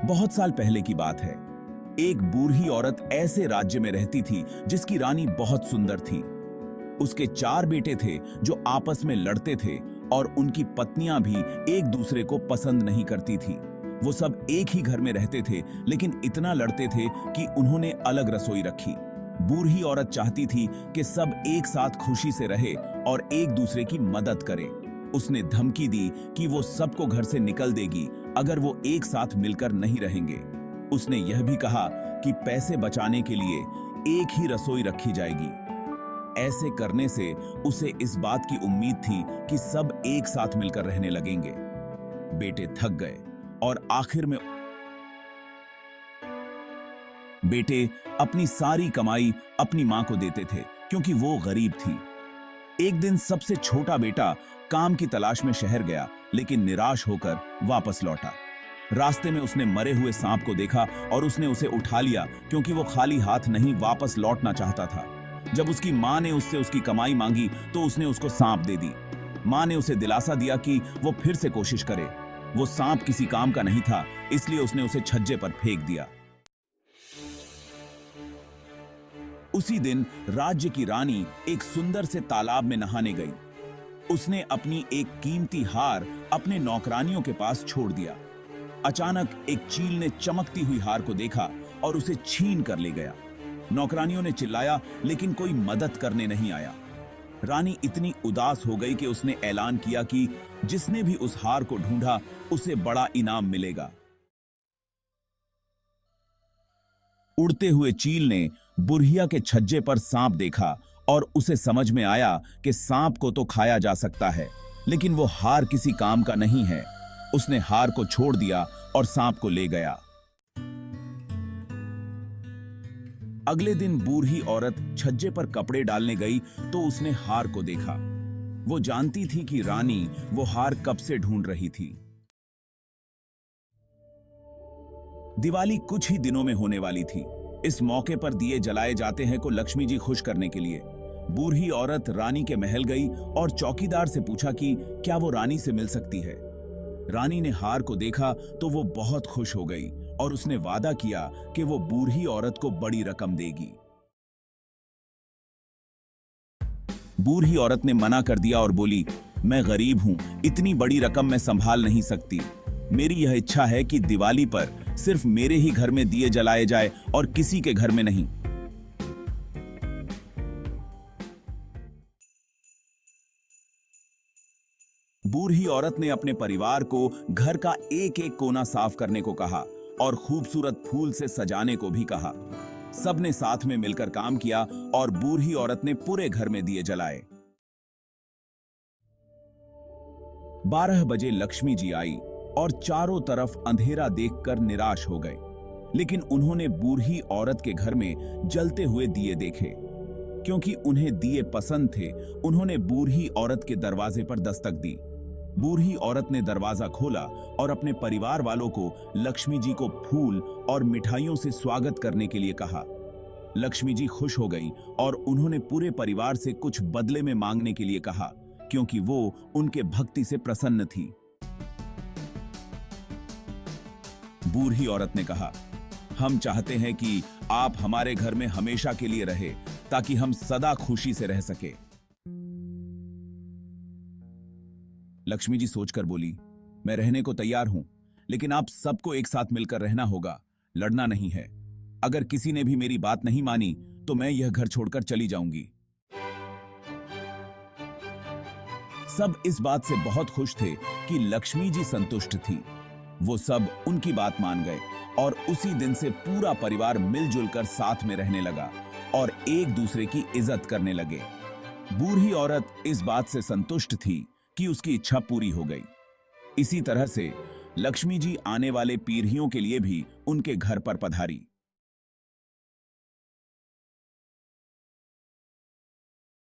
बहुत साल पहले की बात है। एक बूढ़ी औरत ऐसे राज्य में रहती थी जिसकी रानी बहुत सुंदर थी। उसके 4 बेटे थे जो आपस में लड़ते थे और उनकी पत्नियां भी एक दूसरे को पसंद नहीं करती थी। वो सब एक ही घर में रहते थे, लेकिन इतना लड़ते थे कि उन्होंने अलग रसोई रखी। बूढ़ी औरत चाहती थी कि सब एक साथ खुशी से रहे और एक दूसरे की मदद करे। उसने धमकी दी कि वो सबको घर से निकल देगी अगर वो एक साथ मिलकर नहीं रहेंगे। उसने यह भी कहा कि पैसे बचाने के लिए एक ही रसोई रखी जाएगी। ऐसे करने से उसे इस बात की उम्मीद थी कि सब एक साथ मिलकर रहने लगेंगे। बेटे थक गए और आखिर में बेटे अपनी सारी कमाई अपनी मां को देते थे क्योंकि वो गरीब थी। एक दिन सबसे छोटा बेटा काम की तलाश में शहर गया, लेकिन निराश होकर वापस लौटा। रास्ते में उसने मरे हुए सांप को देखा और उसने उसे उठा लिया क्योंकि वो खाली हाथ नहीं वापस लौटना चाहता था। जब उसकी मां ने उससे उसकी कमाई मांगी तो उसने उसको सांप दे दी। मां ने उसे दिलासा दिया कि वो फिर से कोशिश करे। वो सांप किसी काम का नहीं था, इसलिए उसने उसे छज्जे पर फेंक दिया। उसी दिन राज्य की रानी एक सुंदर से तालाब में नहाने गई। उसने अपनी एक कीमती हार अपने नौकरानियों के पास छोड़ दिया। अचानक एक चील ने चमकती हुई हार को देखा और उसे छीन कर ले गया। नौकरानियों ने चिल्लाया, लेकिन कोई मदद करने नहीं आया। रानी इतनी उदास हो गई कि उसने ऐलान किया कि जिसने भी उस हार को ढूंढा उसे बड़ा इनाम मिलेगा। उड़ते हुए चील ने बुढ़िया के छज्जे पर सांप देखा और उसे समझ में आया कि सांप को तो खाया जा सकता है, लेकिन वो हार किसी काम का नहीं है। उसने हार को छोड़ दिया और सांप को ले गया। अगले दिन बूढ़ी औरत छज्जे पर कपड़े डालने गई तो उसने हार को देखा। वो जानती थी कि रानी वो हार कब से ढूंढ रही थी। दिवाली कुछ ही दिनों में होने वाली थी। इस मौके पर दिए जलाए जाते हैं को लक्ष्मी जी खुश करने के लिए। बूढ़ी औरत रानी के महल गई और चौकीदार से पूछा कि क्या वो रानी से मिल सकती है। रानी ने हार को देखा तो वो बहुत खुश हो गई और उसने वादा किया कि वो बूढ़ी औरत को बड़ी रकम देगी। बूढ़ी औरत ने मना कर दिया और बोली, मैं गरीब हूं, इतनी बड़ी रकम मैं संभाल नहीं सकती। मेरी यह इच्छा है कि दिवाली पर सिर्फ मेरे ही घर में दिए जलाए जाए और किसी के घर में नहीं। बूढ़ी औरत ने अपने परिवार को घर का एक एक कोना साफ करने को कहा और खूबसूरत फूल से सजाने को भी कहा। सबने साथ में मिलकर काम किया और बूढ़ी औरत ने पूरे घर में दिए जलाए। 12 बजे लक्ष्मी जी आई और चारों तरफ अंधेरा देखकर निराश हो गए, लेकिन उन्होंने बूढ़ी औरत के घर में जलते हुए दिए देखे। क्योंकि उन्हें दिए पसंद थे, उन्होंने बूढ़ी औरत के दरवाजे पर दस्तक दी। बूढ़ी औरत ने दरवाजा खोला और अपने परिवार वालों को लक्ष्मी जी को फूल और मिठाइयों से स्वागत करने के लिए कहा। लक्ष्मी जी खुश हो गई और उन्होंने पूरे परिवार से कुछ बदले में मांगने के लिए कहा, क्योंकि वो उनके भक्ति से प्रसन्न थी। बूढ़ी औरत ने कहा, हम चाहते हैं कि आप हमारे घर में हमेशा के लिए रहे ताकि हम सदा खुशी से रह सके। लक्ष्मी जी सोचकर बोली, मैं रहने को तैयार हूं, लेकिन आप सबको एक साथ मिलकर रहना होगा, लड़ना नहीं है। अगर किसी ने भी मेरी बात नहीं मानी तो मैं यह घर छोड़कर चली जाऊंगी। सब इस बात से बहुत खुश थे कि लक्ष्मी जी संतुष्ट थी। वो सब उनकी बात मान गए और उसी दिन से पूरा परिवार मिलजुल कर साथ में रहने लगा और एक दूसरे की इज्जत करने लगे। बूढ़ी औरत इस बात से संतुष्ट थी कि उसकी इच्छा पूरी हो गई। इसी तरह से लक्ष्मी जी आने वाले पीढ़ियों के लिए भी उनके घर पर पधारी।